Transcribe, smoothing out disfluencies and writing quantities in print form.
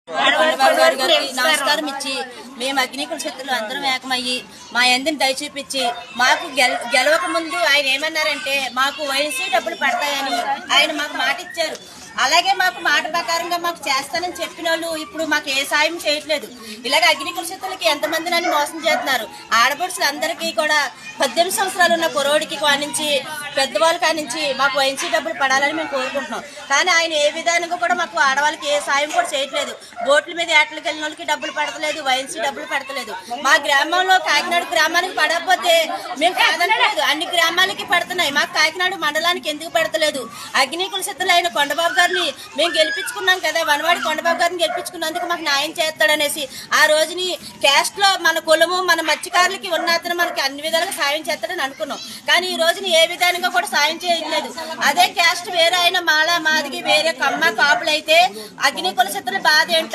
కొండబాబు గారికి నమస్కారం ఇచ్చి మేము అగ్నికుల శక్తులు అందరం ఏకమయ్యి మా ఎందుని దయ చూపించి మాకు గెలవక ముందు ఆయన ఏమన్నారంటే మాకు వైసీ డబ్బులు పడతాయని ఆయన మాకు మాట ఇచ్చారు. అలాగే మాకు మాట ప్రకారంగా మాకు చేస్తానని చెప్పిన వాళ్ళు ఇప్పుడు మాకు ఏ సాయం చేయట్లేదు. ఇలాగ అగ్నికుల శక్తులకి ఎంతమంది నన్ను మోసం చేస్తున్నారు. ఆడపడుచులు అందరికీ కూడా 18 సంవత్సరాలు ఉన్న కురవాడికి కానించి పెద్దవాళ్ళ కానించి మాకు వైసీ డబ్బులు పడాలని మేము కోరుకుంటున్నాం. కానీ ఆయన ఏ విధానంగా కూడా మాకు ఆడవాళ్ళకి ఏ సాయం కూడా చేయట్లేదు. బోట్ల మీద ఏటలకు వెళ్ళిన వాళ్ళకి డబ్బులు పడతలేదు, వైసీ డబ్బులు పడతలేదు. మా గ్రామంలో కాకినాడ గ్రామానికి పడకపోతే మేము కాదనలేదు, అన్ని గ్రామాలకి పడుతున్నాయి. మాకు కాకినాడ మండలానికి ఎందుకు పడతలేదు? అగ్నికుల శక్తులు అయిన కొండబాబు గారిని మేము గెలిపించుకున్నాం కదా, వనవాడి కొండబాబు గారిని గెలిపించుకున్నందుకు మాకు న్యాయం చేస్తాడనేసి ఆ రోజుని క్యాస్ట్ లో మన కులము మన మత్స్యకారులకి ఉన్నతను మనకి అన్ని విధాలుగా సాయం చేస్తాడని అనుకున్నాం. కానీ ఈ రోజుని ఏ విధానంగా కూడా సాయం చేయట్లేదు. అదే క్యాస్ట్ వేరే అయిన మాల మాదిగి వేరే కమ్మ కాపులైతే అగ్నికుల శక్తుల బాధ ఏంటో